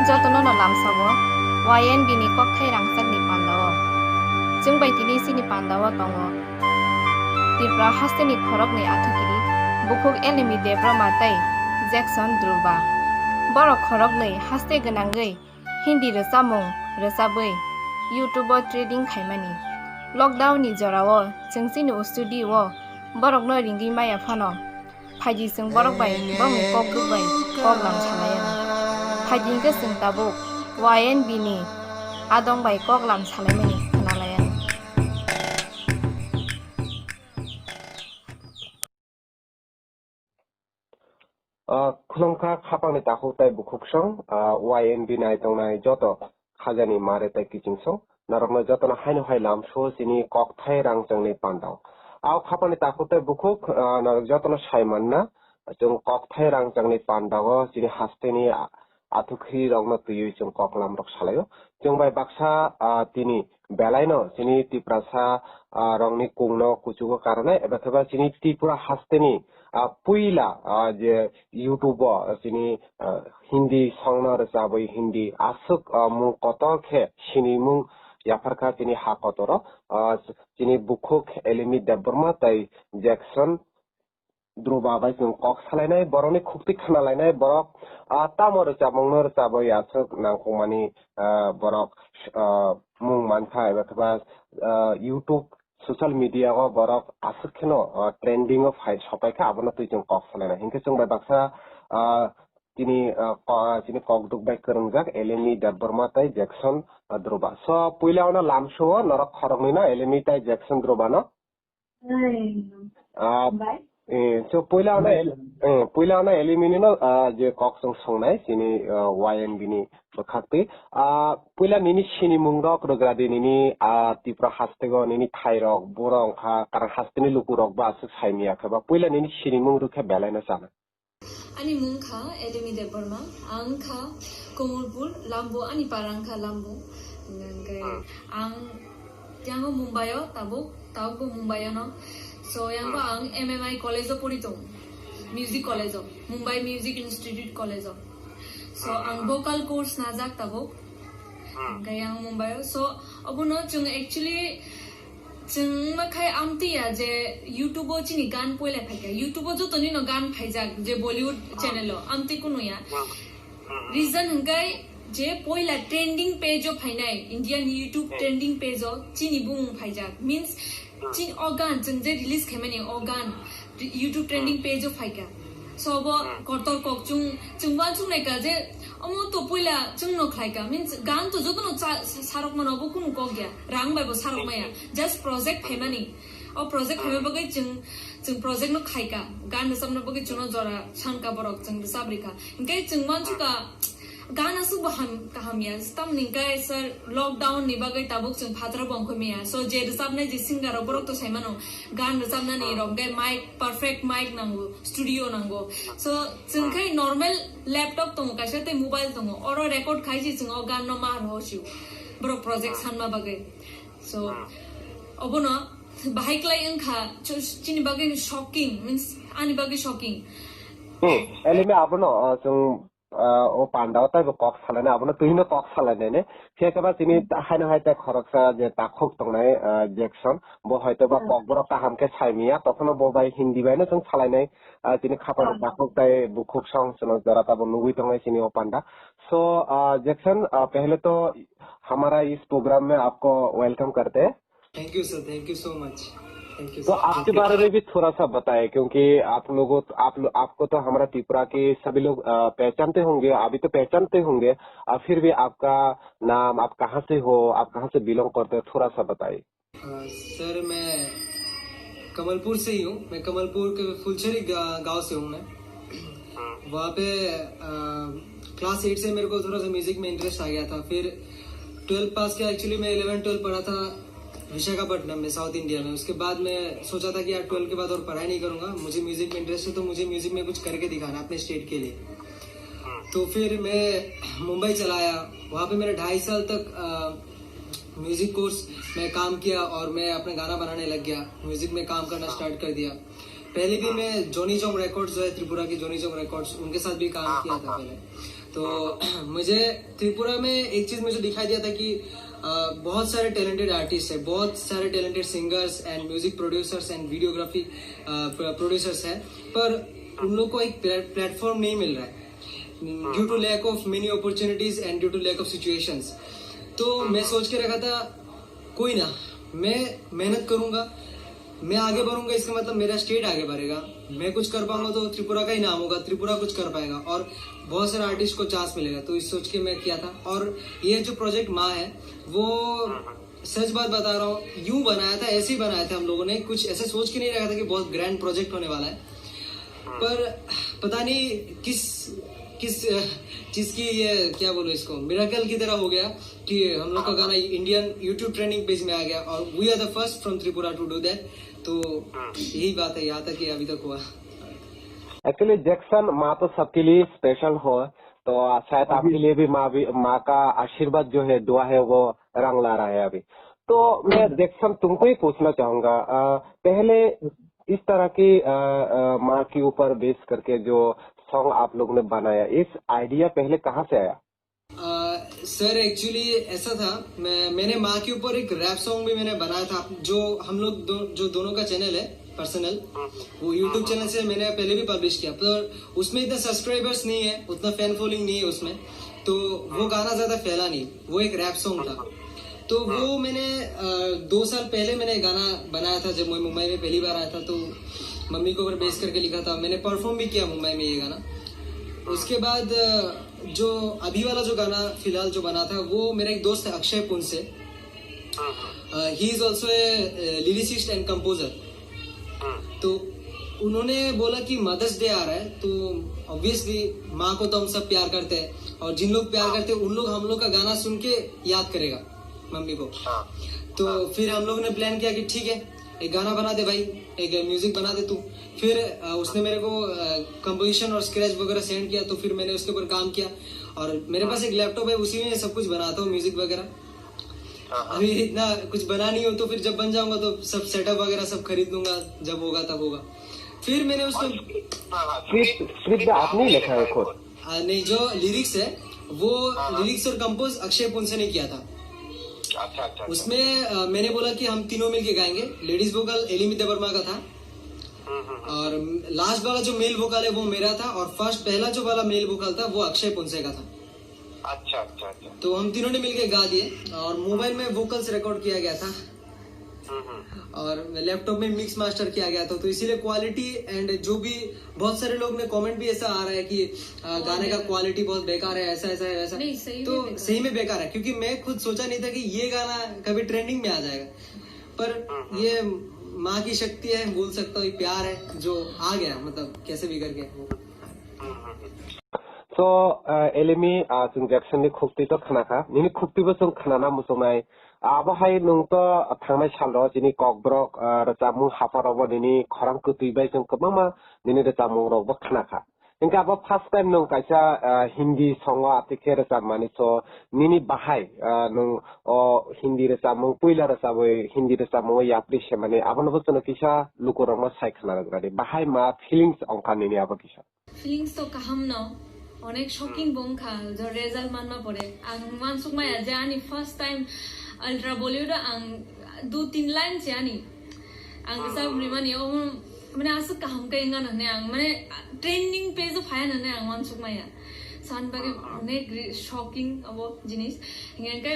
Jotono no lamsawo YNB ni kokthai rangsak ni pandawo jingbai tini sini pandawo tongo Tripura haste ni khorok ni athukiri bukhuk enemy debra matai Jackson Druba borok khorok ni haste ganangei Hindi rosamung rosabui YouTube trading khaimani lockdown ni jorao jingsi ni studio borok no ringi maya phano phaji sing borok bai bong kok gubai kok lam chalayan phaji ke sing tabuk YNB ni adong bai kok lam chalaimani khanalayan खुलुमखा खापांनि ताखुताय बुखुबसं YNB नाय तंनाय जतो खाजानि मारे ताय किचिंसं नरकनो जतनो हायनो हाय लामसो सिनि ककथाय रांजोंनि पान्दाव आव खापांनि ताखुताय बुखुक नरक जतनो सायमानना जों ककथाय रांजोंनि पान्दाव सिनि हास्तेनि आथुखि रंनो तुयु जों ककलाम रक सालायो जों बाय बाक्सा तिनि बेलायनो सिनि तिप्रासा रंनि कुंनो कुचुगो कारणे एबा सिनि त्रिपुरा हास्तेनि पुइला जे यूट्यूब सिनी हिंदी संगनर जाबै हिंदी आसुक मु कतखे सिनी मु याफारखा सिनी हाकतर सिनी बुखुक एलिमि देबरमा तै जैक्सन द्रुबाबाय जों कक सालायनाय बरनि खुक्ति खानालायनाय बरक तामर जामंनर जाबै आसुक नांखमानि बरक मु मानखा एबा यूट्यूब सोशल मीडिया को बरक आसुखनो ट्रेंडिंग फाइ सपायखा आबनो तुइजों कक सालायना हिंके जों बाय बाक्सा तिनी कक दुगबाय करंजाक एलेमी देबरमा तै जैक्सन द्रुबा सो पुइलावना लामसो नरक खरगनिना एलेमी तै जैक्सन द्रुबा न सो पुइलावना एलेमिनि न जे कक जों संनाय सिनी YNB नि बखाक्ति पुइला निनि सिनि मुंरक रग्रादि निनि तिप्रा हास्तेगो निनि थाइरक बोरंखा कार हास्तेनि लुकुरक बासु साइमियाखबा पुइला निनि सिनि मुंरुखे बेलायना जाना Ani mungkha elemi deborma angkha komulpur lambo ani parangkha lambo ngai ang tiango Mumbai tabo Mumbai no so yang ang MMI college of purito music college of Mumbai Music Institute college of so ang vocal course najak tabo ngai ang Mumbai so abuno chung actually जों माखाय आमतिया जे YouTube चिनि गान Poila फाइका YouTube जो तनि न गान फाइजाक जे Bollywood channel आमति कुनुया रीजन हंगाय जे पोइला ट्रेंडिंग पेज ऑफ फाइनाय Indian YouTube trending page of चिनि बुं फाइजाक मींस चिन ऑर्गन जों जे रिलीज खेमानि ऑर्गन यूट्यूब ट्रेंडिंग पेज ऑफ फाइका सब करतर कक जोंबा जोंनायका जे अमो तो पोइला जों न खायका मींस गान तो जतनो सारक मनबो कुनु कक गया रां बायबो सारक माया जस्ट प्रोजेक्ट फेमानि ओ प्रोजेक्ट फेमा बगै जों प्रोजेक्ट न खायका गान नसमनो बगै जों जरा सानका बरक जों साब्रिका इंकै जों मानसुका गाना सु बहाम कहामिया तम निंकै सर लॉकडाउन नि बगै ताबुक जों फात्र बंखमिया सो जे रसाबनाय जे सिंगार बरक तो साइमानो गान रसाबना नि रंगे माइक परफेक्ट माइक नांगो स्टूडियो नांगो सो जोंकै नॉर्मल लैपटॉप तो कासे ते मोबाइल तो और रेकॉर्ड खाइजि जों गान न मार होसिउ बरक प्रोजेक्ट सानमा बगै सो अबनो बाहायक्लाय अंखा चिनि बगै शॉकिंग मींस आनि बगै शॉकिंग एलेमे आबनो जों ओ पांडाव ताय कक सालायना आबनो तुहिनो कक सालायनाय ने सेकेबा तिनि हायनो हायता खरकसा जे ताखुक तंनाय जैक्सन बो हयतोबा कक बरक काहामके साइमिया तखनो बो बाय हिंदी बायनो जों सालायनाय तिनि खापान ताखुक ताय बुखुक सं सनो जरा ताबो नुगुइ तंनाय सिनि ओ पांडा सो जैक्सन पहले तो हमारा इस प्रोग्राम में आपको वेलकम करते हैं thank you sir thank you so much तो आपके बारे में भी थोड़ा सा बताएं क्योंकि आपको तो हमारा त्रिपुरा के सभी लोग पहचानते होंगे अभी तो पहचानते होंगे फिर भी आपका नाम आप कहाँ से हो आप कहाँ से बिलोंग करते हो थोड़ा सा बताइए सर मैं कमलपुर से ही हूँ मैं कमलपुर के फुलचरी गांव से हूँ मैं वहाँ पे क्लास 8 से मेरे को थोड़ा सा म्यूजिक में इंटरेस्ट आ गया था फिर 12 पास किया एक्चुअली मैं 11-12 पढ़ा था विशाखापट्टनम में साउथ इंडिया में उसके बाद मैं सोचा था कि यार 12 के बाद और पढ़ाई नहीं करूंगा मुझे म्यूजिक में इंटरेस्ट है तो मुझे म्यूजिक में कुछ करके दिखाना अपने स्टेट के लिए तो फिर मैं मुंबई चला आया वहाँ पे मेरा 2.5 साल तक म्यूजिक कोर्स में काम किया और मैं अपना गाना बनाने लग गया म्यूजिक में काम करना स्टार्ट कर दिया पहले भी मैं जोनी जोंग रिकॉर्ड्स जो है त्रिपुरा की जोनी जोंग रिकॉर्ड्स उनके साथ भी काम किया था पहले तो मुझे त्रिपुरा में एक चीज मुझे दिखाई दिया था कि बहुत सारे टैलेंटेड आर्टिस्ट है, बहुत सारे talented singers and music producers and videography producers हैं, पर उन लोग को एक प्लेटफॉर्म नहीं मिल रहा है due to lack of many opportunities and due to lack of situations. तो मैं सोच के रखा था कोई ना, मैं मेहनत करूंगा, मैं आगे बढ़ूंगा, इसका मतलब मेरा स्टेट आगे बढ़ेगा, मैं कुछ कर पाऊंगा तो त्रिपुरा का ही नाम होगा, त्रिपुरा कुछ कर पाएगा और बहुत सारे आर्टिस्ट को चांस मिलेगा। तो इस सोच के मैं किया था। और ये जो प्रोजेक्ट माँ है वो सच बात बता रहा हूँ, यूं बनाया था, ऐसे ही बनाया था हम लोगों ने, कुछ ऐसे सोच के नहीं रखा था कि बहुत ग्रैंड प्रोजेक्ट होने वाला है। पर पता नहीं किस चीज की ये क्या बोलो इसको मिरेकल की तरह हो गया कि हम लोग का गाना इंडियन यूट्यूब ट्रेंडिंग पेज में आ गया और we are the first from Tripura to do that. तो यही बात है, यहाँ तक कि अभी तक हुआ। एक्चुअली जैक्सन माँ तो सबके लिए स्पेशल हो, तो शायद आपके लिए भी माँ का आशीर्वाद जो है, दुआ है, वो रंग ला रहा है अभी। तो मैं जैक्सन तुमको ही पूछना चाहूंगा, पहले इस तरह की माँ के ऊपर बेस करके जो सॉन्ग आप लोग ने बनाया, इस आइडिया पहले कहाँ से आया? सर एक्चुअली ऐसा था, मैंने माँ के ऊपर एक रैप सॉन्ग भी मैंने बनाया था, जो हम लोग जो दोनों का चैनल है पर्सनल, वो यूट्यूब चैनल से मैंने पहले भी पब्लिश किया, पर उसमें इतना सब्सक्राइबर्स नहीं है, उतना फैन फॉलोइंग नहीं है उसमें, तो वो गाना ज्यादा फैला नहीं, वो एक रैप सॉन्ग था। तो वो मैंने 2 साल पहले मैंने गाना बनाया था, जब मैं मुंबई में पहली बार आया था, तो मम्मी को ऊपर बेस करके लिखा था, मैंने परफॉर्म भी किया मुंबई में ये गाना। उसके बाद जो अभी वाला जो गाना फिलहाल जो बना था, वो मेरा एक दोस्त है Akshay Punse, he is also a lyricist and composer. तो उन्होंने बोला कि मदर्स डे आ रहा है, तो ऑब्वियसली माँ को तो हम सब प्यार करते हैं, और जिन लोग प्यार करते हैं उन लोग हम लोग का गाना सुन के याद करेगा मम्मी को। तो फिर हम लोग ने प्लान किया कि ठीक है, एक गाना बना दे भाई, एक म्यूजिक बना दे तू। फिर उसने मेरे को कंपोजिशन और स्क्रैच वगैरह सेंड किया, तो फिर मैंने उसके ऊपर काम किया, और मेरे पास एक लैपटॉप है, उसी में सब कुछ बनाता हूँ, म्यूजिक वगैरह। अभी इतना कुछ बना नहीं हो, तो फिर जब बन जाऊंगा तो सब सेटअप वगैरह सब खरीद लूंगा, जब होगा तब होगा। फिर मैंने उसको स्क्रिप्ट आपने लिखा है खुद? नहीं, जो लिरिक्स है वो लिरिक्स और कंपोज अक्षय पुंसे ने किया था। अच्छा। उसमें मैंने बोला कि हम तीनों मिलके गाएंगे। लेडीज वोकल एलिमी देवर्मा का था, और लास्ट वाला जो मेल वोकल है वो मेरा था, और पहला जो वाला मेल वोकल था वो अक्षय पुंसे का था। अच्छा। तो हम तीनों ने मिलके गा दिए, और मोबाइल में वोकल्स रिकॉर्ड किया गया था, और लैपटॉप में मिक्स मास्टर किया गया था। तो इसीलिए क्वालिटी एंड जो भी बहुत सारे लोग ने कमेंट भी ऐसा आ रहा है कि गाने का क्वालिटी बहुत बेकार है, ऐसा है वैसा। तो सही में बेकार है, क्योंकि मैं खुद सोचा नहीं था कि ये गाना कभी ट्रेंडिंग में आ जाएगा, पर ये माँ की शक्ति है, बोल सकता हूँ, प्यार है जो आ गया, मतलब कैसे भी करके। So elemi जों जैक्सननि खुक्ति तो खानाखा निनि खुक्तिबो जों खानाना मुसुंनाय आबहाय नोंथ थांनाय साल जिनि ककब्रक रजामुं हाफारावबो निनि खरां कुतुइबाय जों गोबांमा निनि रजामुंरावबो खानाखा इनका अब फर्स्ट टाइम नों कायसा हिंदी सॉन्ग आतिखे रजामानि सो निनि बाहाय नों हिंदी रजामुं पुइला रजाबै हिंदी रजामुं याप्रिसे माने आबनबो जों किसा लुकुरंमा सायखना रगरादि बाहाय मा फिलिंग्स अंका निनि आबो किसा फिलिंग्स तो काहाम न अनेक शॉकिंग बंखा जो रिजल्ट मानमा पड़े आं मानसुकमाया जे आंनि फर्स्ट टाइम अल्ट्रा बॉलीवुड आं 2-3 लाइन से आंनि आं साबरि माने माने आसु काहाम का इंगा नने आं माने ट्रेंडिंग पेज ऑफ फायन नने आं मानसुकमाया सानबागे अनेक शॉकिंग अब जिनिस हिंगे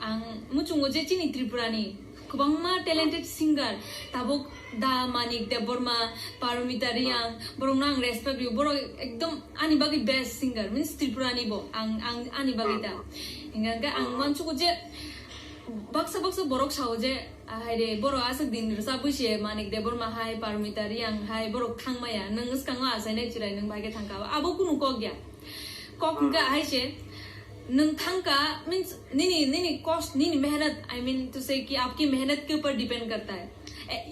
आं मुचुंगो जे चिनि त्रिपुरानि गोबांमा टैलेंटेड सिंगर ताबुक दा मानिक देबबर्मा पारमिता रियां बरंना आं रेसपेक्ट यु बर एकदम आनि बागै बेस्ट सिंगर मीन्स त्रिपुरानि बो आं आनि बागै दा हिंगा आं मानसुको जे बक्सा बरक साव जे हायरे बर आसक दिन रसा बुइसे मानिक देबबर्मा हाय पारमिता रियां हाय बर थांमाया नोंस कांगा आसायनाय चिराय नों बागे थांका आबो कुनु कक गया कक हायसे नंथांका मीन्स निनी कॉस्ट निनी मेहनत आई मीन टू से कि आपकी मेहनत के ऊपर डिपेंड करता है।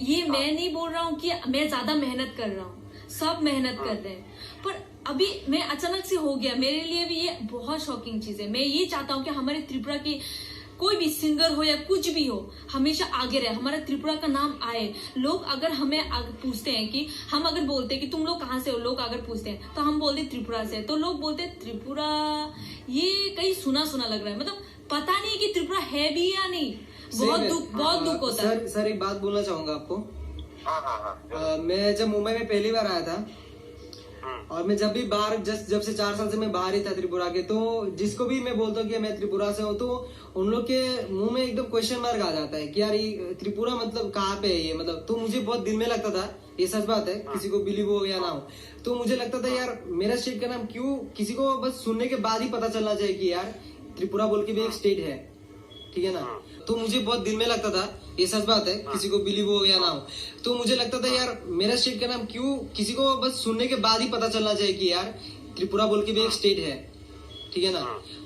ये मैं नहीं बोल रहा हूँ कि मैं ज्यादा मेहनत कर रहा हूँ, सब मेहनत कर रहे हैं, पर अभी मैं अचानक से हो गया, मेरे लिए भी ये बहुत शॉकिंग चीज है। मैं ये चाहता हूँ कि हमारे त्रिपुरा की कोई भी सिंगर हो या कुछ भी हो, हमेशा आगे रहे, हमारा त्रिपुरा का नाम आए। लोग अगर हमें पूछते हैं कि हम अगर बोलते हैं कि तुम लोग कहाँ से हो, लोग अगर पूछते हैं तो हम बोलते त्रिपुरा से, तो लोग बोलते त्रिपुरा, ये कहीं सुना सुना लग रहा है, मतलब पता नहीं कि त्रिपुरा है भी या नहीं। बहुत दुख होता है। सर एक बात बोलना चाहूंगा आपको। हाँ हाँ हाँ। मैं जब मुंबई में पहली बार आया था, और मैं जब भी बाहर जब से 4 साल से मैं बाहर ही था त्रिपुरा के, तो जिसको भी मैं बोलता हूँ कि मैं त्रिपुरा से हूँ, तो उन लोग के मुंह में एकदम क्वेश्चन मार्क आ जाता है कि यार ये त्रिपुरा मतलब कहाँ पे है ये, मतलब। तो मुझे बहुत दिल में लगता था, ये सच बात है, किसी को बिलीव हो या ना हो, तो मुझे लगता था यार मेरा स्टेट का नाम क्यों किसी को बस सुनने के बाद ही पता चलना चाहिए कि यार त्रिपुरा बोल के भी एक स्टेट है, ठीक है ना। तो मुझे बहुत दिल में लगता था, ये सच बात है, किसी को बिलीव हो या ना हो, तो मुझे लगता था यार मेरा स्टेट का नाम क्यों किसी को बस सुनने के बाद ही पता चलना चाहिए कि यार त्रिपुरा बोल के भी एक स्टेट है, ठीक है ना।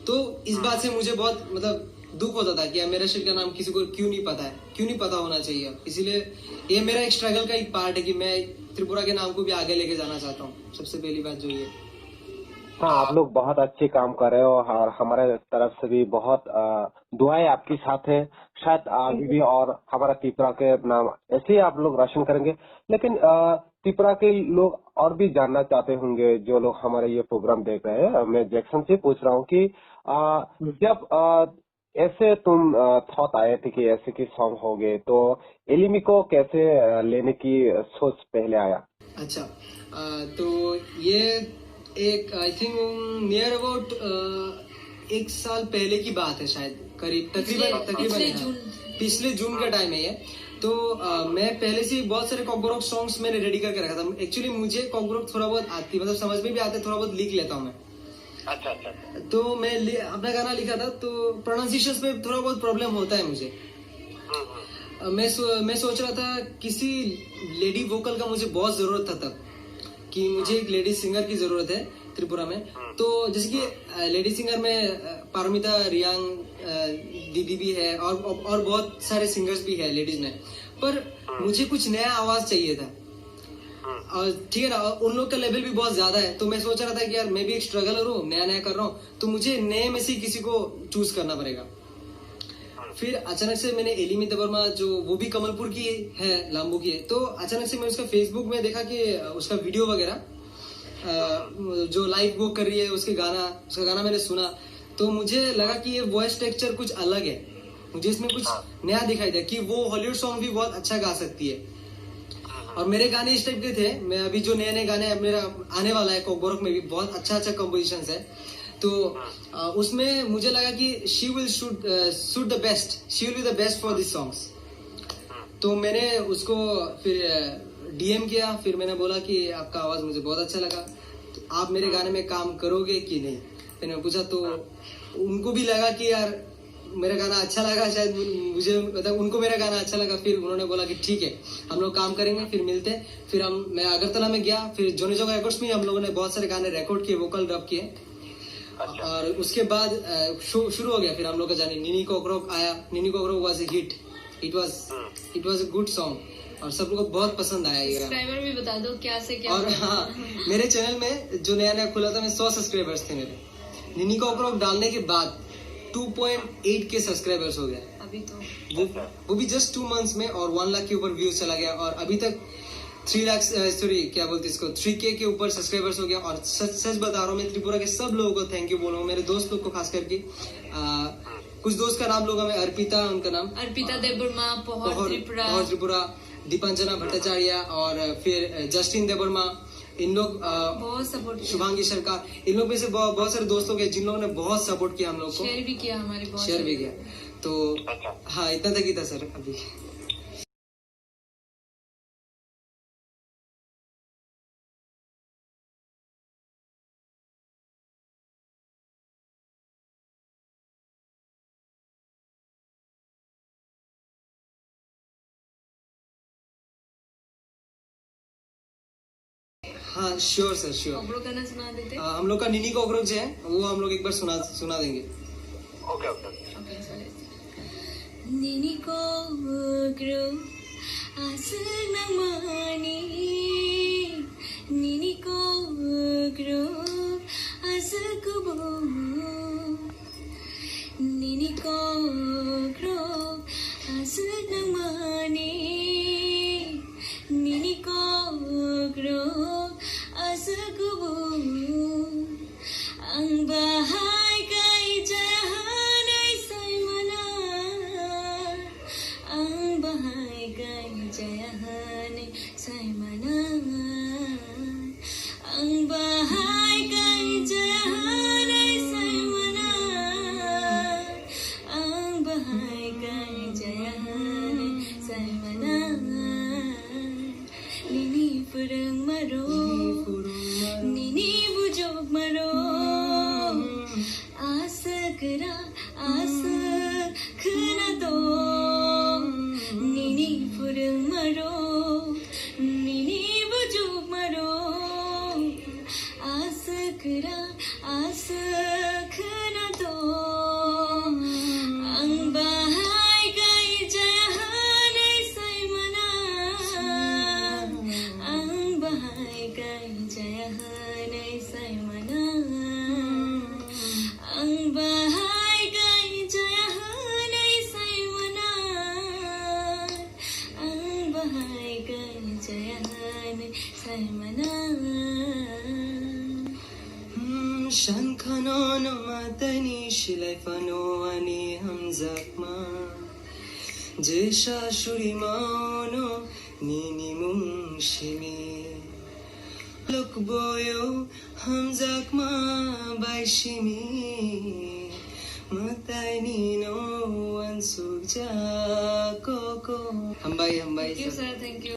तो इस बात से मुझे बहुत मतलब दुख होता था कि यार मेरा स्टेट का नाम किसी को क्यों नहीं पता है, क्यों नहीं पता होना चाहिए। इसीलिए ये मेरा एक स्ट्रगल का एक पार्ट है कि मैं त्रिपुरा के नाम को भी आगे लेके जाना चाहता हूँ, सबसे पहली बात जो ये। हाँ, आप लोग बहुत अच्छे काम कर रहे हो और हमारे तरफ से भी बहुत दुआएं आपके साथ है। शायद आगे भी और हमारा त्रिपुरा के नाम ऐसे ही आप लोग रोशन करेंगे। लेकिन त्रिपुरा के लोग और भी जानना चाहते होंगे, जो लोग हमारे ये प्रोग्राम देख रहे हैं। मैं जैक्सन से पूछ रहा हूँ कि जब ऐसे तुम थॉट आए थे कि ऐसे की सॉन्ग हो गए, तो एलिमी को कैसे लेने की सोच पहले आया? अच्छा, तो ये एक आई थिंक नियर अबाउट 1 साल पहले की बात है, शायद करीब तकरीबन पिछले जून का टाइम है ये। तो मैं पहले से बहुत सारे कॉकरोक सॉन्ग्स मैंने रेडी करके रखा था। एक्चुअली मुझे कॉकरोक थोड़ा बहुत आती, मतलब समझ में भी आते, थोड़ा बहुत लिख लेता हूँ मैं। अच्छा अच्छा। तो मैं अपना गाना लिखा था, तो प्रोनाउंसिएशन में थोड़ा बहुत प्रॉब्लम होता है मुझे। मैं सोच रहा था किसी लेडी वोकल का मुझे बहुत जरूरत था तब, कि मुझे एक लेडी सिंगर की जरूरत है त्रिपुरा में। तो जैसे कि लेडी सिंगर में पारमिता रियांग दीदी भी है, और बहुत सारे सिंगर्स भी है लेडीज में, पर मुझे कुछ नया आवाज चाहिए था। और ठीक है ना, उन लोग का लेवल भी बहुत ज्यादा है, तो मैं सोच रहा था कि यार मैं भी एक स्ट्रगलर हूँ, नया कर रहा हूँ, तो मुझे नए में से किसी को चूज करना पड़ेगा। फिर अचानक से मैंने एलिमी देबर्मा, जो वो भी कमलपुर की है, लाम्बो की है, तो अचानक से मैं उसका फेसबुक में देखा कि उसका वीडियो वगैरह जो लाइव वो कर रही है, उसका गाना मैंने सुना, तो मुझे लगा कि ये वॉइस टेक्सचर कुछ अलग है, मुझे इसमें कुछ नया दिखाई दिया कि वो हॉलीवुड सॉन्ग भी बहुत अच्छा गा सकती है। और मेरे गाने इस टाइप के थे, मैं अभी जो नए गाने मेरा आने वाला है कोकबोरक में भी बहुत अच्छा कंपोजिशंस है, तो उसमें मुझे लगा कि she will shoot the best, she will be the best for this songs. तो मैंने उसको फिर डीएम किया, फिर मैंने बोला कि आपका आवाज मुझे बहुत अच्छा लगा, तो आप मेरे गाने में काम करोगे कि नहीं। फिर मैं पूछा, तो उनको भी लगा कि यार मेरा गाना अच्छा लगा, शायद मुझे मतलब उनको मेरा गाना अच्छा लगा। फिर उन्होंने बोला कि ठीक है, हम लोग काम करेंगे, फिर मिलते हैं। फिर मैं अगरतला में गया, फिर जोनी जोगा रिकॉर्ड्स में हम लोगों ने बहुत सारे गाने रिकॉर्ड किए, वोकल डब किए। और उसके बाद शुरू हो गया फिर हम लोग का जाने। निनी कॉकरोक आया, निनी कॉकरोक was a hit, it was a good song, और सब लोग को बहुत पसंद आया ये। सब्सक्राइबर भी बता दो क्या से क्या। और हाँ, मेरे चैनल में जो नया खुला था, मैं 100 सब्सक्राइबर्स थे मेरे। निनी कॉकरोक डालने के बाद 2.8 के सब्सक्राइबर्स हो गए अभी तो, वो भी जस्ट 2 मंथ्स में, और 1 लाख के ऊपर व्यूज चला गया, और अभी तक 3 लाख क्या बोलते इसको 3K के ऊपर सब्सक्राइबर्स हो गया। और सच बता रहा हूँ, मैं त्रिपुरा के सब लोगों को थैंक यू बोल रहा हूँ, मेरे दोस्त लोग को खास करके। कुछ दोस्त का नाम लोग, अर्पिता, उनका नाम अर्पिता देबर्मा, पहर त्रिपुरा, दीपांजना भट्टाचार्य, और फिर जस्टिन देबर्मा, इन लोग बहुत सपोर्ट, शुभांगी सरकार, इन लोग में से बहुत सारे दोस्तों के जिन लोगों ने बहुत सपोर्ट किया हम लोग को, शेयर भी किया, हमारे बहुत शेयर भी किया। तो हाँ, इतना तक ही था सर अभी। हाँ श्योर सर, श्योर। कॉकरोक गाना सुना देते। हम लोग का निनी कॉकरोच है, वो हम लोग एक बार सुना देंगे। Okay okay. निनी कॉकरोक आसनमानी, निनी कॉकरोक आसकुबो, निनी कॉकरोक bahai kai jahanai saimana ang bahai kai jahanai saimana ang bahai kai jahanai saimana ang bahai kai jahanai saimana nini purang maro nini bujok maro asakra asakna do nini purang maro nini bujok maro asakra asakna do ang bahai kai jahanai saimana ang bahai kai jahanai saimana ang bahai kai jahanai saimana ang bahai kai jahanai saimana Shan khano no matani shilai fano ani hamzakma Jesha shuri mano nini mung shimi Look boyo hamzakma bai shimi Matai ni no ansukja koko Hambai Thank you sir, thank you.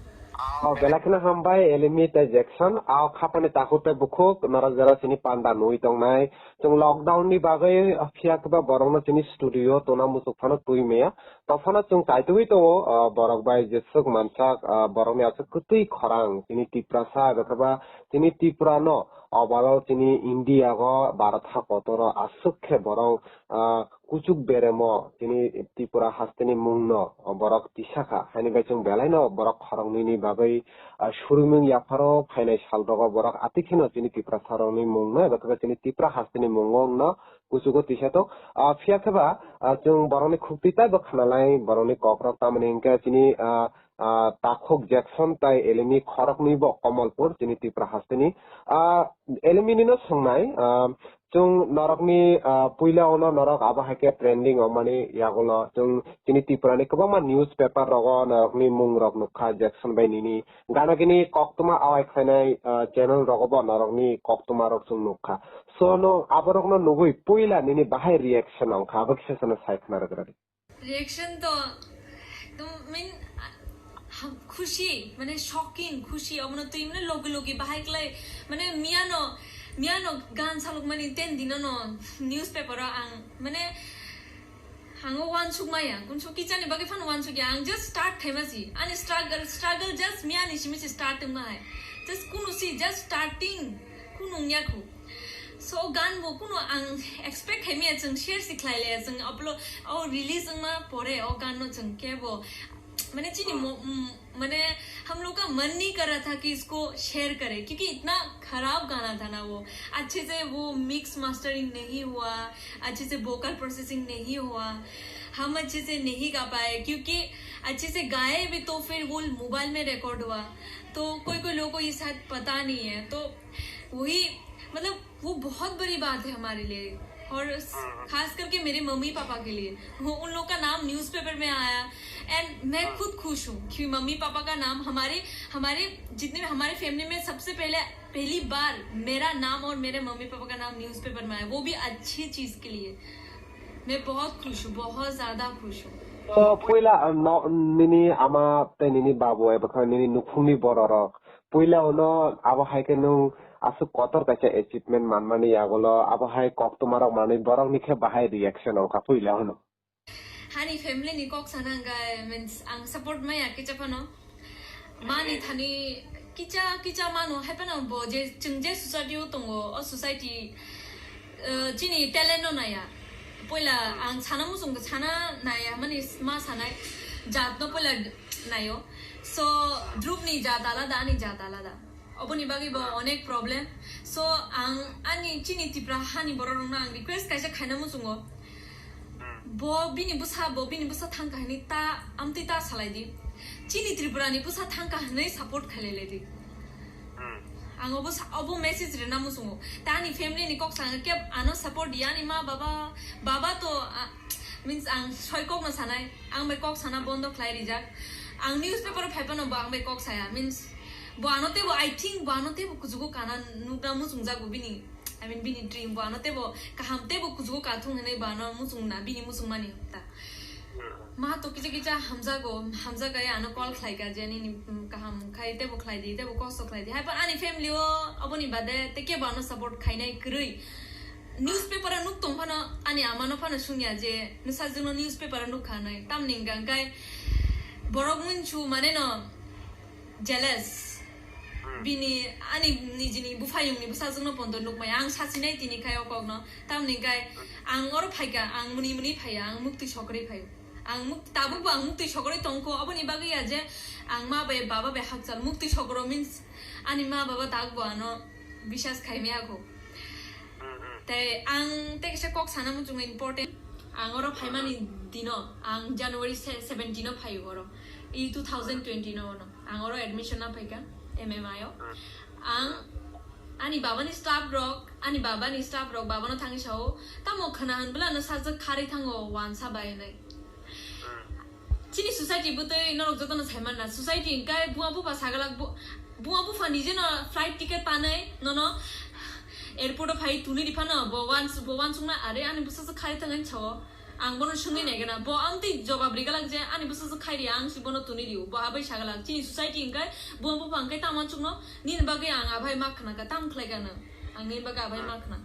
Belakina hambai elimi te Jackson khapani takupe bukhuk narazara sini panda nui tongnai jong lockdown ni bagai phiakba borongna sini studio tona musuk phana tuimeya tofana jong taitui to borok bai jesuk mansak borongni asuk kutui khorang sini tiprasa gathaba sini tiprano obarol sini India go Bharat ha kotoro asukhe borong kuchuk beremo sini Tripura hasteni mungno borok tisaka hani bai jong belaino borok khorongni ni bagai shuruming yaparo phainai saldogo borok atikhino sini Tripura sarongni mungno gathaba sini Tripura hasteni mungno kuchugo tisato phiakba jong borongni khukti bo khanalai borongni kokrok tamani ingka sini Takhok Jackson tai elimi khorokni bo Kamalpur sini Tripura hasteni elimi no songnai jong norokni puila ono norok abahake trending omani yagola jong sini Tripura ni kwbangma newspaper rogo norokni mung rok nukha Jackson bai nini gana gini koktuma awai khainai channel rogo bo norokni koktuma rok jong nukha so no aborok no nugui puila nini bahai reaction ongkha abak sesana saikna rogradi reaction तो mean खुशी माने shocking खुशी अब न तो इमने लोगे लोगे बाहायक्लाय माने मियानो गान सालुक माने 10 दिन न न्यूज़पेपर आं माने हांगो वान सुक माया कुन सुकी जाने बागे फान वान सुक आं जस्ट स्टार्ट थेमासी अनि स्ट्रगल जस्ट मियानि सिमिसि स्टार्ट माय जस्ट कुनुसी जस्ट स्टार्टिंग कुनुंयाखु so gan bo kuno ang expect hemi chung share siklaile chung upload or release ma pore o gan no chung ke bo मैंने चीनी मैंने हम लोग का मन नहीं कर रहा था कि इसको शेयर करें क्योंकि इतना खराब गाना था ना वो अच्छे से वो मिक्स मास्टरिंग नहीं हुआ अच्छे से वोकल प्रोसेसिंग नहीं हुआ हम अच्छे से नहीं गा पाए क्योंकि अच्छे से गाए भी तो फिर वो मोबाइल में रिकॉर्ड हुआ तो कोई लोगों को ये शायद पता नहीं है तो वही मतलब वो बहुत बड़ी बात है हमारे लिए और खास करके मेरे मम्मी पापा के लिए वो उन लोग का नाम न्यूज़पेपर में आया एंड मैं खुद खुश हूँ कि मम्मी पापा का नाम हमारे जितने हमारे फैमिली में सबसे पहली बार मेरा नाम और मेरे मम्मी पापा का नाम न्यूज़पेपर में आया वो भी अच्छी चीज के लिए मैं बहुत खुश हूँ बहुत ज्यादा खुश हूँ तो पहिला निनी आमा ते निनी बाबु ए बखा निनी नुखुनि बरर पहिला उनो अब हाइके नु आसु कतर ताचे अचिभमेन्ट मानमानि यागलो अब हाइ कक तुमारक मानि बरक निखे बाहाय रिएक्शन औका पहिला हुनो हानि फैमिली नि कक सानांगाय मींस आं सपोर्ट मा याके चपनो मानि थानि किचा मानो हाइपना बो जे चिंजे सोसाइटी तंगो अ सोसाइटी जिनि टेलेन्ट नाया पहिला आं साना मुसुंग साना नाया मानि मा सानाय जात न पहिला नायो सो ग्रुप नि जात आलादा नि जात आलादा अपनी बागी बो अनेक प्रॉब्लम सो आं आनि चिनि तिप्रा हानि बररंना आं रिक्वेस्ट काइसे खाना मुसुंगो बो बिनि बुसा थांका हनि ता आमति ता सलाइदि चिनि त्रिपुरा नि बुसा थांका हनै support खालेलेदि Angobo obo message rena musungo. Tani family ni kok sanga kep ano support dia ni ma baba to means ang soi kok na sanai ang be kok sana bondo klai rijak. Ang newspaper phaipa no bang be kok saya means bo anote bo I think bo anote bo kujugo kana nukna musung jago bini. I mean bini dream bo anote bo kahamte bo kujugo kathung hene ba no musung na bini musung mani ta. Ma to kicha hamza kaya ano call khlai ka jeni ni kaham khai te bo khlai di te bo kosto khlai di hai par ani family o aboni bade te ke bano support khai nai krui newspaper nuk tong phana ani amano phana sunya je nusa juno newspaper nuk khanai tam ningang kai borok mun chu mane no jealous bini ani nijini bufayung ni busa juno pondo nuk mai ang sasinai tini khai okok no tam ningai ang or phaiga ang muni phaya ang mukti chokri phayo ang tabu ang mukti chokri tongko aboni bagi aje ang ma be baba be hakchal mukti chokro means ani ma baba tagbo ano bishas khaime ako te ang te kse kok sana mu chung important ang oro phaimani dino ang January 17 no phai oro e 2020 no ang oro admission na phaiga MMI ang ani baba ni staff rock baba no thangi sao tamo khana han bla na sa khari thango wan sa bai nai chini society bute no rok joto na saiman na society kai buwa bu sagalak buwa bu fani je na flight ticket panai no airport phai tuni dipa na bowan sungna are ani busa sa khari thangan chao ang bono shuni ne gana bo amti jawab rigalak je ani busa sa khari ang si bono tuni diu bo abai sagalak chini society kai buwa bu pangkai taman chungno nin bagai ang abai makna ka tam khlai gana ang nin bagai abai makna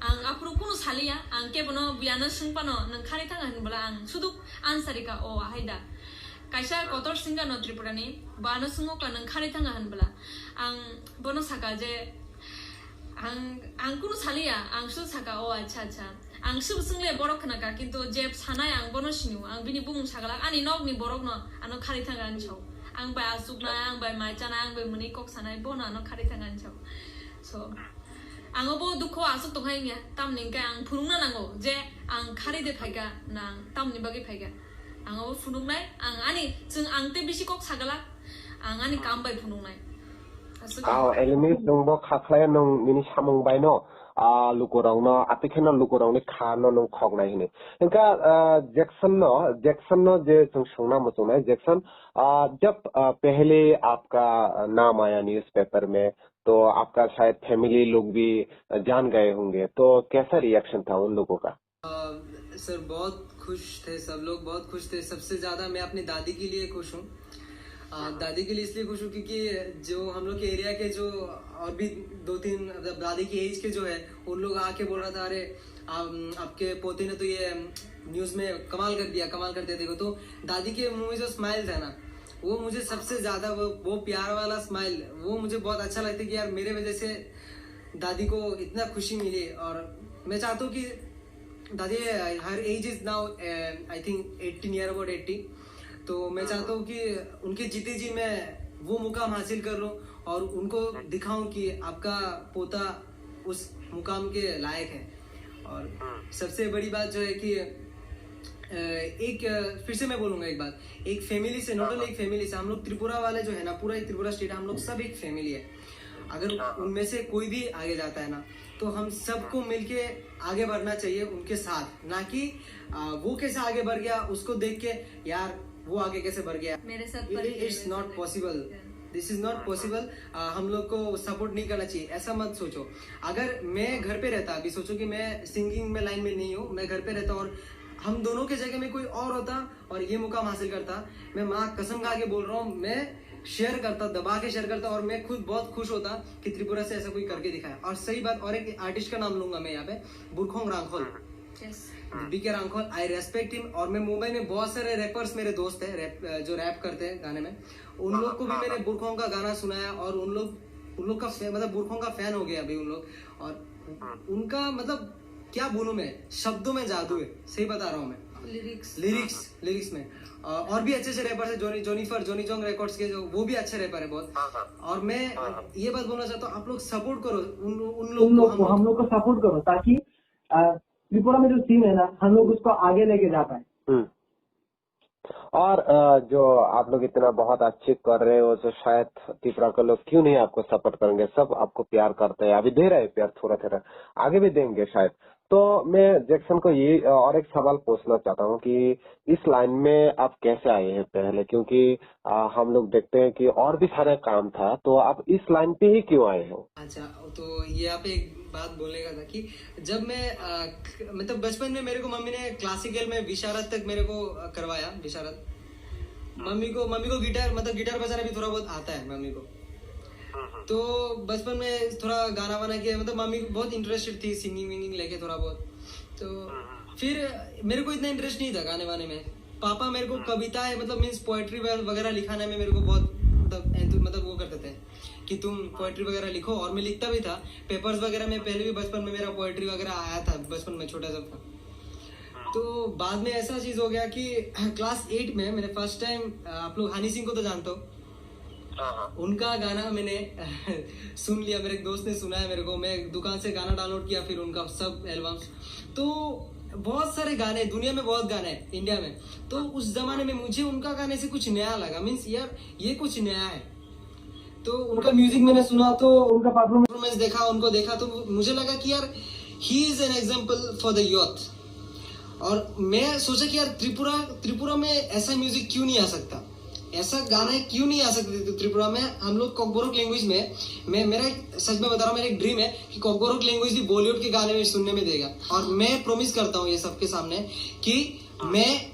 ang apro kuno salia ang ke bono biana sungpano nang khari thangan bala ang suduk answer ka o haida kaisa kotor singa no tripurani bana sungo ka nang khari thangan bala ang bono saka je ang kuno salia ang su saka o acha ang sub sungle borok khana ka kintu je sanai ang bono sinu ang bini bung sagala ani nok ni borok no ano khari thangan chau ang ba asukna ang ba machana ang ba muni kok sanai bono ano khari thangan chau so ang obo dukho asuk tonghai nya tam ningka ang phunungna nango je ang khari de phaiga nang tam ni bagi phaiga ang obo phunungnai ang ani chung ang te bisi kok sagala ang ani kam bai phunungnai asuk elimi nungbo khakhlai nung mini samung bai no lukorong no atikhen lukorong ni kha no nung khok nai hini इनका Jackson no जे सुनना मुझे है Jackson जब पहले आपका नाम आया newspaper में तो आपका शायद फैमिली लोग भी जान गए होंगे तो कैसा रिएक्शन था उन लोगों का सर बहुत खुश थे सब लोग बहुत खुश थे सबसे ज्यादा मैं अपनी दादी के लिए खुश हूँ दादी के लिए इसलिए खुश हूँ क्योंकि जो हम लोग के एरिया के जो और भी 2-3 दादी की एज के जो है उन लोग आके बोल रहा था अरे आपके पोते ने तो ये न्यूज में कमाल कर दिया देखो तो दादी के मुंह में जो स्माइल था ना वो मुझे सबसे ज्यादा वो प्यार वाला स्माइल वो मुझे बहुत अच्छा लगता है कि यार मेरे वजह से दादी को इतना खुशी मिली और मैं चाहता हूँ कि दादी her age is now I think 18 year about 80 तो मैं चाहता हूँ कि उनके जीते जी मैं वो मुकाम हासिल कर लूँ और उनको दिखाऊं कि आपका पोता उस मुकाम के लायक है और सबसे बड़ी बात जो है कि एक फिर से मैं बोलूंगा एक बात एक फैमिली से नॉट ओनली एक फैमिली से हम लोग त्रिपुरा वाले जो है ना पूरा एक त्रिपुरा स्टेट हम लोग सब एक फैमिली है अगर उनमें से कोई भी आगे जाता है ना तो हम सबको मिलके आगे बढ़ना चाहिए उनके साथ ना कि वो कैसे आगे बढ़ गया उसको देख के यार वो आगे कैसे बढ़ गया मेरे साथ it's not possible this is not possible हम लोग को सपोर्ट नहीं करना चाहिए ऐसा मत सोचो अगर मैं घर पे रहता अभी सोचो कि मैं सिंगिंग में लाइन में नहीं हूँ मैं घर पे रहता और हम दोनों के जगह में कोई और होता और ये मुकाम हासिल करता मैं माँ कसम खा के बोल रहा हूँ मैं शेयर करता दबा के शेयर करता और मैं खुद बहुत खुश होता कि त्रिपुरा से ऐसा कोई करके दिखाया और सही बात और एक आर्टिस्ट का नाम लूंगा मैं यहाँ पे Burkhong Rangkhol BK Rangkhol I respect him और मैं मुंबई में बहुत सारे रैपर्स मेरे दोस्त हैं जो रैप करते हैं गाने में उन लोग को भी मैंने बुरखोंग का गाना सुनाया और उन लोग का मतलब बुरखोंग का फैन हो गया अभी उन लोग और उनका मतलब क्या बोलूं मैं शब्दों में जादू है सही बता रहा हूँ मैं लिरिक्स में और भी अच्छे रैपर्स है जोनी जोंग रिकॉर्ड्स के जो वो भी अच्छे रैपर है बहुत और मैं ये बात बोलना चाहता हूँ आप लोग सपोर्ट करो उन लोग को हम लोग को सपोर्ट करो ताकि त्रिपुरा में जो सीन है ना हम लोग उसको आगे लेके जा पाए और जो आप लोग इतना बहुत अच्छे कर रहे हो, तो शायद त्रिपुरा के लोग क्यों नहीं आपको सपोर्ट करेंगे? सब आपको प्यार करते हैं, अभी दे रहे हैं प्यार, थोड़ा थोड़ा आगे भी देंगे शायद। तो मैं जैक्सन को ये और एक सवाल पूछना चाहता हूँ कि इस लाइन में आप कैसे आए हैं पहले, क्योंकि हम लोग देखते हैं कि और भी सारे काम था, तो आप इस लाइन पे ही क्यों आए हो? अच्छा, तो ये आप एक बात बोलेगा था कि जब मैं मतलब बचपन में मेरे को मम्मी ने क्लासिकल में विशारद तक मेरे को करवाया, विशारद। मम्मी को गिटार बजाना भी थोड़ा बहुत आता है मम्मी को। तो बचपन में थोड़ा गाना वाना किया, मतलब मम्मी बहुत इंटरेस्टेड थी सिंगिंग विंगिंग लेके थोड़ा बहुत। तो फिर मेरे को इतना इंटरेस्ट नहीं था गाने वाने में। पापा मेरे को कविताएं मतलब मीन्स पोएट्री वगैरह लिखाने में मेरे को बहुत मतलब वो करते थे कि तुम पोएट्री वगैरह लिखो, और मैं लिखता भी था पेपर्स वगैरह में। पहले भी बचपन में मेरा पोएट्री वगैरह आया था, बचपन में छोटा सा था। तो बाद में ऐसा चीज हो गया कि क्लास 8 में मैंने फर्स्ट टाइम, आप लोग हनी सिंह को तो जानते हो, उनका गाना मैंने सुन लिया। मेरे एक दोस्त ने सुनाया मेरे को, मैं दुकान से गाना डाउनलोड किया, फिर उनका सब एल्बम्स। तो बहुत सारे गाने, दुनिया में बहुत गाने हैं इंडिया में, तो उस जमाने में मुझे उनका गाने से कुछ नया लगा, मीन्स यार ये कुछ नया है। तो उनका म्यूजिक मैंने सुना, तो उनका परफॉर्मेंस देखा, उनको देखा, तो मुझे लगा कि यार he is an example for the youth. और मैं सोचा कि यार त्रिपुरा में ऐसा म्यूजिक क्यों नहीं आ सकता, ऐसा गाना क्यों नहीं आ सकते त्रिपुरा में। हम लोग कोकबोरोक लैंग्वेज में मेरा सच में बता रहा हूँ, मेरा एक ड्रीम है कि कोकबोरोक लैंग्वेज भी बॉलीवुड के गाने में सुनने में देगा। और मैं प्रॉमिस करता हूँ ये सबके सामने कि मैं,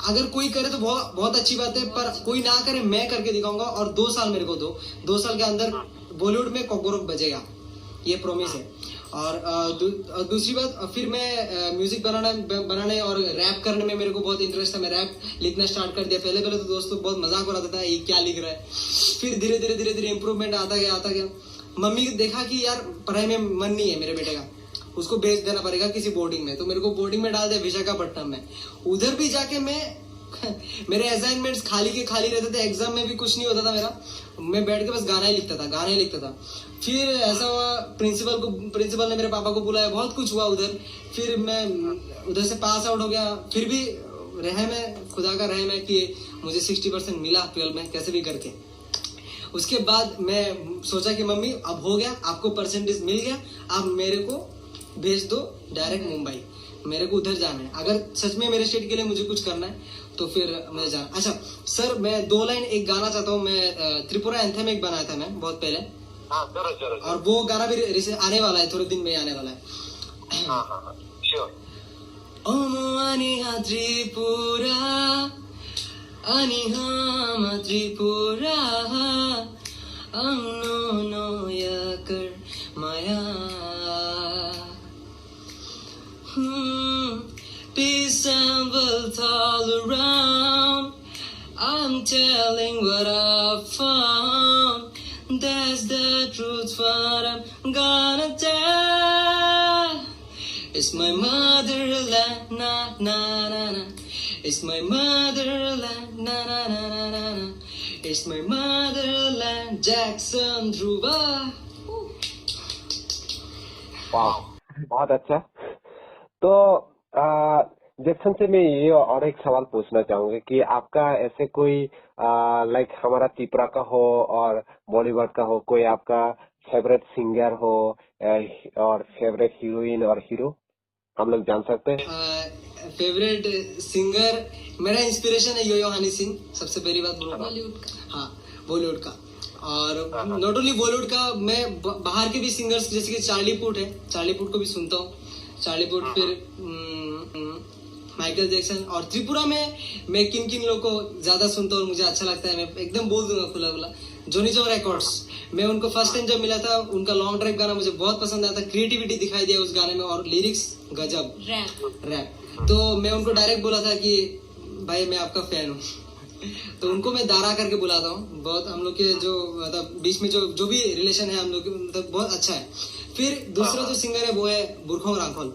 अगर कोई करे तो बहुत अच्छी बात है, पर कोई ना करे मैं करके दिखाऊंगा। और 2 साल मेरे को 2 साल के अंदर बॉलीवुड में कोकबोरोक बजेगा, ये प्रॉमिस है। और दूसरी बात, फिर मैं म्यूजिक बनाने और रैप करने में मेरे को बहुत इंटरेस्ट है। मैं रैप लिखना स्टार्ट कर दिया। पहले तो दोस्तों बहुत मजाक उड़ाता था ये क्या लिख रहा है। फिर धीरे धीरे इम्प्रूवमेंट आता गया। मम्मी ने देखा कि यार पढ़ाई में मन नहीं है मेरे बेटे का, उसको भेज देना पड़ेगा किसी बोर्डिंग में। तो मेरे को बोर्डिंग में डाल दिया विशाखापट्टनम में। उधर भी जाके मेरे असाइनमेंट्स खाली के खाली रहते थे, एग्जाम में भी कुछ नहीं होता था मेरा। मैं बैठ के बस गाना ही लिखता था। फिर ऐसा हुआ, प्रिंसिपल ने मेरे पापा को बुलाया, बहुत कुछ हुआ उधर। फिर मैं उधर से पास आउट हो गया। फिर भी खुदा का रहम है कि मुझे 60% मिला 12 में, कैसे भी करके। उसके बाद मैं सोचा कि मम्मी अब हो गया, आपको परसेंटेज मिल गया, आप मेरे को भेज दो डायरेक्ट मुंबई, मेरे को उधर जाना है। अगर सच में मेरे स्टेट के लिए मुझे कुछ करना है तो फिर मैं जाना। अच्छा सर, मैं 2 लाइन एक गाना चाहता हूँ। मैं त्रिपुरा एंथम एक बनाया था मैं बहुत पहले, और वो गाना भी आने वाला है, थोड़े दिन में आने वाला है। ओमो अनिहा त्रिपुरा, अनिहा त्रिपुरा, अनो नो याकर माया। Peace and wealth all around. I'm telling what I've found. That's the truth, what I'm gonna tell. It's my motherland, na na na na. It's my motherland, na na na na na na. It's my motherland, Jackson Dhruva. वाह, बहुत अच्छा। तो Jackson से मैं ये और एक सवाल पूछना चाहूंगा कि आपका ऐसे कोई लाइक हमारा त्रिपुरा का हो और बॉलीवुड का हो, कोई आपका फेवरेट सिंगर हो और फेवरेट हीरोइन और हीरो, हम लोग जान सकते हैं? फेवरेट सिंगर मेरा इंस्पिरेशन है यो हनी सिंह, सबसे पहली बात बोलूंगा। बॉलीवुड का, हाँ बॉलीवुड का। और नॉट ओनली बॉलीवुड का, मैं बाहर के भी सिंगर्स जैसे कि चार्ली पुट है, चार्ली पुट को भी सुनता हूँ। चार्ली पुट, फिर माइकल जैक्सन। और त्रिपुरा में मैं किन लोगों को ज्यादा सुनता हूँ और मुझे अच्छा लगता है, मैं एकदम बोल दूंगा खुला, जोनी जो रिकॉर्ड्स। मैं उनको फर्स्ट टाइम जब मिला था, उनका लॉन्ग ड्राइव गाना मुझे बहुत पसंद आया था। क्रिएटिविटी दिखाई दिया उस गाने में, और लिरिक्स गजब, रैप। तो मैं उनको डायरेक्ट बोला था कि भाई मैं आपका फैन हूँ। तो उनको मैं दारा करके बुलाता हूँ। बहुत हम लोग के जो मतलब बीच में जो भी रिलेशन है हम लोग मतलब बहुत अच्छा है। फिर दूसरा जो सिंगर है वो है बुरखोंग रांखोल।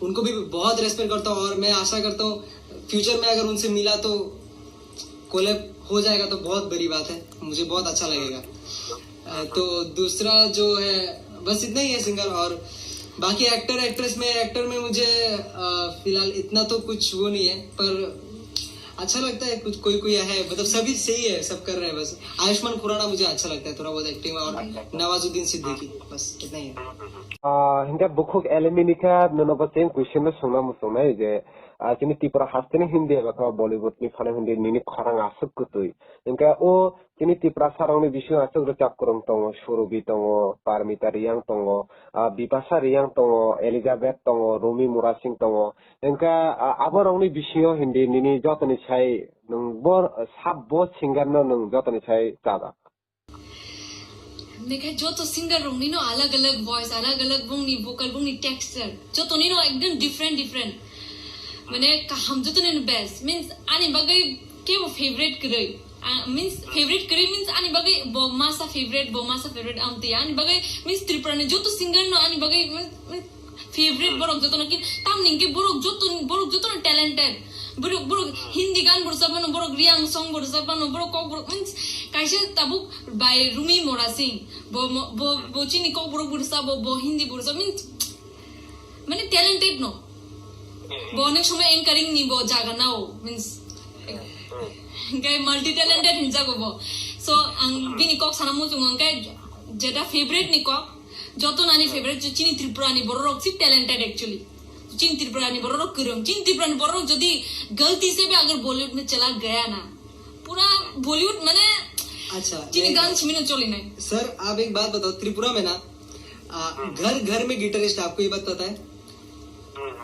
उनको भी बहुत रेस्पेक्ट करता हूँ, और मैं आशा करता हूँ फ्यूचर में अगर उनसे मिला तो कोलैब हो जाएगा तो बहुत बड़ी बात है, मुझे बहुत अच्छा लगेगा। तो दूसरा जो है बस इतना ही है सिंगर। और बाकी एक्टर एक्ट्रेस में, एक्टर में मुझे फिलहाल इतना तो कुछ वो नहीं है, पर अच्छा लगता है, कुछ कोई कोई है, मतलब सभी सही है, सब कर रहे हैं। बस आयुष्मान खुराना मुझे अच्छा लगता है थोड़ा बहुत एक्टिंग में, और नवाजुद्दीन सिद्दीकी, बस इतना ही है। Hingga bukuk eleminika nunobacin kuisina sungna musungna je sini tipura hastini hindi baka Bollywood ni phana hindi nini kharang asuk kutui hingga o sini tipura sarang ni bising asuk rocak kurung tongo Surubi tongo Parmita Riang tongo Bipasa Riang tongo Elizabeth tongo Rumi Murasing tongo hingga aborong ni bising hindi nini jotoni chai nung bor sabbo singer no nung jotoni chai jada देखा जो तो singer रोंगी no अलग अलग voice, अलग अलग बुंगनी vocal बुंगनी texture जो तो नी no एकदम डिफरेंट मैंने हम जो तो ने बेस्ट मींस आने बगै के वो फेवरेट करे मींस फेवरेट करे मींस आने बगै बोमासा फेवरेट आमते आने बगै मींस त्रिपुरा ने जो तो सिंगर नो आने बगै फेवरेट बोरक जो तो न कि ताम निंगे बोरक जो तो talented borok hindi gan borsabano borok riang song borsabano borok kok borok means kaise tabuk by Rumi Morasing bo chini kok borok borsabo bo hindi borsa means mane talented no bo onek shomoy anchoring ni bo jaga nao means gai multi talented hinja go bo so ang bini kok sanamu jung gai jeta favorite ni kok joto nani favorite chini Tripura ni borok si talented actually चीन त्रिपुरा ने baroque करूं चीन त्रिपुरा ने baroque जदी गलती से भी अगर बॉलीवुड में चला गया ना पूरा बॉलीवुड मैंने अच्छा चीनी गान छिमिनो चोली नहीं। सर आप एक बात बताओ, त्रिपुरा में ना घर घर में गिटारिस्ट, आपको ये बात पता है?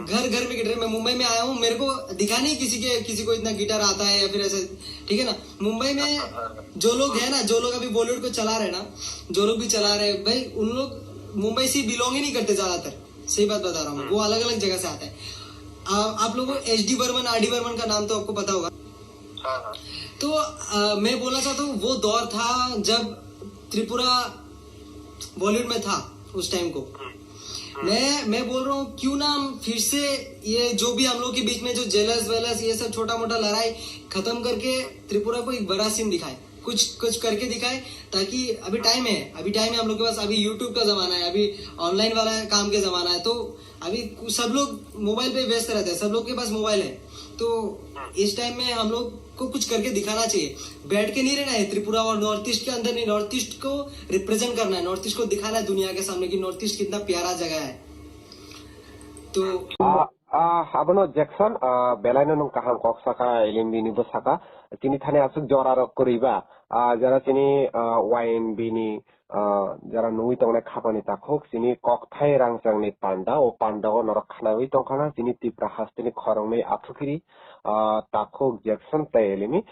घर घर में गिटार, मैं मुंबई में आया हूँ, मेरे को दिखा नहीं किसी को इतना गिटार आता है या फिर ऐसे, ठीक है ना। मुंबई में जो लोग है ना, जो लोग अभी बॉलीवुड को चला रहे ना, जो लोग भी चला रहे भाई, उन लोग मुंबई से बिलोंग ही नहीं करते ज्यादातर, सही बात बता रहा हूँ। वो अलग अलग जगह से आता है। आप लोगों को HD बर्मन, RD बर्मन का नाम तो आपको पता होगा। तो मैं बोलना चाहता हूँ, वो दौर था जब त्रिपुरा बॉलीवुड में था, उस टाइम को मैं बोल रहा हूँ, क्यों ना हम फिर से ये जो भी हम लोग के बीच में जो जेलस वेलस ये सब छोटा मोटा लड़ाई खत्म करके त्रिपुरा को एक बड़ा सीन दिखाए, कुछ करके दिखाए, ताकि अभी टाइम है हम लोग के पास। अभी यूट्यूब का जमाना है, अभी ऑनलाइन वाला काम के जमाना है, तो अभी सब लोग मोबाइल पे व्यस्त रहते हैं, सब लोग के पास मोबाइल है। तो इस टाइम में हम लोग को कुछ करके दिखाना चाहिए, बैठ के नहीं रहना है त्रिपुरा और नॉर्थ ईस्ट के अंदर नहीं, नॉर्थ ईस्ट को रिप्रेजेंट करना है, नॉर्थ ईस्ट को दिखाना है दुनिया के सामने कि नॉर्थ ईस्ट कितना प्यारा जगह है। तो Abono Jackson belaino nung kaham kok saka LMB ni bosaka tini thane asuk jora rok koriba jara tini YNB ni jara nui tongne khapani takhok sini kok thai rangsang ni panda o panda o norok khanawi tongkhana sini tipra hastini khorong ni athukiri takhok Jackson ta LMB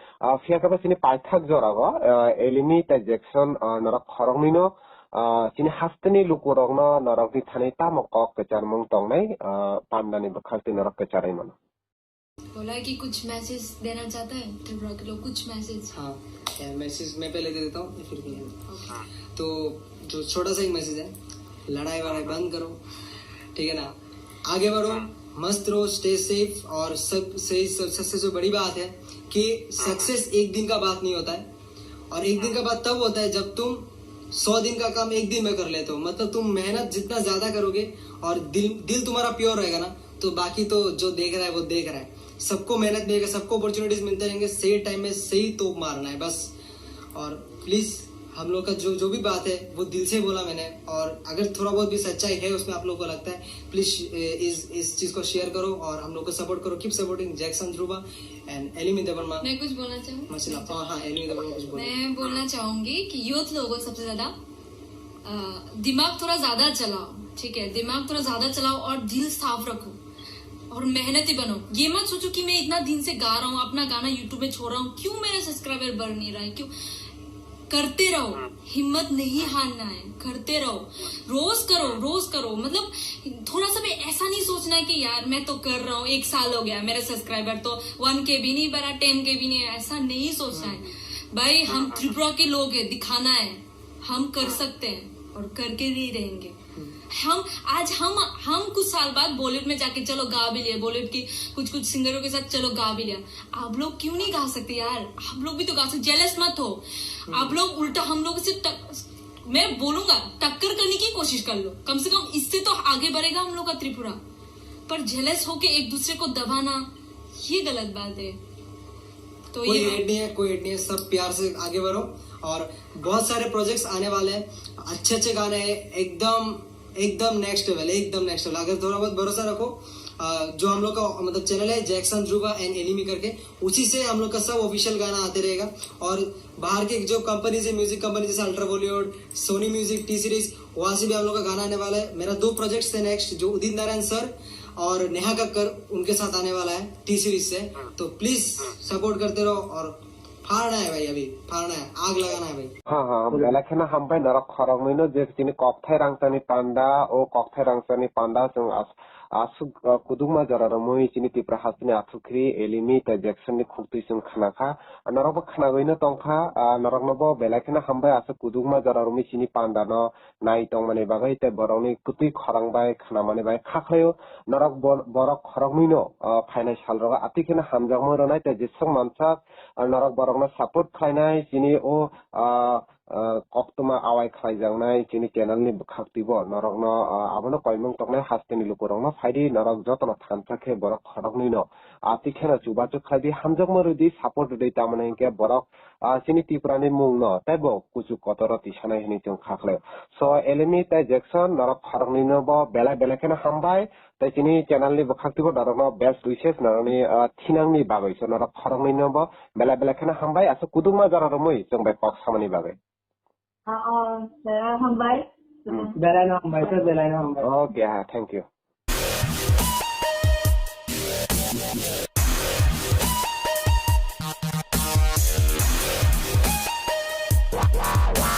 fiakaba sini paithak jora go LMB ta Jackson norok khorong ni no sini hastini lukurogna norok ni thane tamok kok kecar mung tongnai panda ni bakhalti norok kecarai mano बोला कि कुछ message देना चाहता है त्रिपुरा के लोग, कुछ message. हाँ, मैसेज मैं पहले दे देता हूँ फिर भी। तो जो छोटा सा एक मैसेज है, लड़ाई वड़ाई बंद करो, ठीक है ना, आगे बढ़ो, मस्त रहो, स्टे सेफ। और सबसे जो बड़ी बात है कि सक्सेस एक दिन का बात नहीं होता है, और एक दिन का बात तब होता है जब तुम 100 दिन का काम एक दिन में कर लेते हो। मतलब तुम मेहनत जितना ज्यादा करोगे और दिल तुम्हारा प्योर रहेगा ना, तो बाकी तो जो देख रहा है वो देख रहा है। सबको मेहनत मिलेगा, सबको अपॉर्चुनिटीज मिलते रहेंगे, सही टाइम में सही तोप मारना है बस। और प्लीज हम लोग का जो भी बात है वो दिल से बोला मैंने, और अगर थोड़ा बहुत भी सच्चाई है उसमें आप लोग को लगता है, प्लीज इस चीज को शेयर करो और हम लोग को सपोर्ट करो। Keep supporting Jackson Dhruva and Elimi Debbarma. मैं कुछ बोलना चाहूँ। हाँ, एलिमी देवर्मा कुछ बोलो। मैं बोलना चाहूंगी कि यूथ लोगों सबसे ज्यादा दिमाग थोड़ा ज्यादा चलाओ, ठीक है, दिमाग थोड़ा ज्यादा चलाओ और दिल साफ रखो और मेहनती बनो। ये मत सोचो कि मैं इतना दिन से गा रहा हूँ, अपना गाना यूट्यूब में छोड़ रहा हूँ, क्यों मेरा सब्सक्राइबर बढ़ नहीं रहा है, क्यों। करते रहो, हिम्मत नहीं हारना है, करते रहो, रोज करो। मतलब थोड़ा सा भी ऐसा नहीं सोचना है कि यार मैं तो कर रहा हूँ, 1 साल हो गया, मेरा सब्सक्राइबर तो 1K भी नहीं बढ़ा, 10K भी नहीं, ऐसा नहीं सोचना है भाई। हम त्रिपुरा के लोग हैं, दिखाना है, हम कर सकते हैं और करके नहीं रहेंगे। हम कुछ साल बाद बॉलीवुड में जाके चलो गा भी लिया, बॉलीवुड की कुछ सिंगरों के साथ चलो गा भी लिया। आप लोग क्यों नहीं गा सकते यार, आप लोग भी तो गा सकते, जेलस मत हो। आप लोग उल्टा हम लोग से मैं बोलूंगा टक्कर करने की कोशिश कर लो, कम से कम इससे तो आगे बढ़ेगा हम लोग का त्रिपुरा। पर जेलस होके एक दूसरे को दबाना ये गलत बात है। तो कोई ये हेट नहीं है, कोई हेट नहीं है, सब प्यार से आगे बढ़ो। और बहुत सारे प्रोजेक्ट्स आने वाले हैं, अच्छे अच्छे गाने हैं, एकदम एकदम नेक्स्ट लेवल, एकदम नेक्स्ट लेवल। अगर थोड़ा बहुत भरोसा रखो, जो हम लोग का मतलब चैनल है जैक्सन ध्रुवा एंड एनिमी करके, उसी से हम लोग का सब ऑफिशियल गाना आते रहेगा। और बाहर के जो कंपनीज है, म्यूजिक कंपनी जैसे ultra Bollywood, Sony music, T Series, वहां से भी हम लोग का गाना आने वाला है। मेरा 2 प्रोजेक्ट्स थे नेक्स्ट, जो उदित नारायण सर और नेहा कक्कर, उनके साथ आने वाला है टी सीरीज से। तो प्लीज सपोर्ट करते रहो और फाड़ना है भाई, अभी फाड़ना है, आग लगाना है भाई। हाँ बेलाखेना हामबाय नरक खरंगमैनो जे जिनि ककथाय रांगसानि पान्दा ओ ककथाय रांगसानि पान्दा जों आसु कुदुमा जरारमui जिनि तिप्रा हासनि आथुख्रि एलिमि ta Jackson खुक्तुइ जों खानाखा नरकबो खानागैनो तंखा नरकनबो बेलाखेना हामबाय आसु कुदुमा जरारमui जिनि पान्दानो नाइ तंमाने बागै ते बरौनि कुतुइ खरंबाय खानामाने बाय खाख्लायो नरक बरक खरंगमैनो फाइनाल सालरगा आतिखेना हामजागमो रनाय ते जेसं मानसा नरक बरकनो सापर्ट खालायनाय जिनि ओ कक्तमा आवाय खालायजांनाय जिनि चेनेलनि बुखाक्तिबो नरकनो आबोनो कयमं तकनाय हास्तेनि लुकुरंनो फायदि नरक जतनो थानसाखे बरक खरंगमैनो आतिखेना जुबाचो खायदि हामजागमो रुदि सापर्ट रुदि तामाने के बरक जिनि तिप्रानि मुंनो ताइबो कुचु कतर तिसानाय हिनि जों खाख्लायो सो एलिमि ताइ जैक्सन नरक खरंगमैनोबो बेला बेलाखेना हामबाय ताइ जिनि चेनेलनि बुखाक्तिबो नरकनो बेस्ट विशेष नरकनि थिनांनि बागै सो नरक खरंगमैनोबो बेला बेलाखेना हामबाय आसो कुदुमा जरारमui जों बाय कक सामानि बागै हामबाय बेलायनो हामबाय सर बेलायनो हामबाय ओके थैंक यू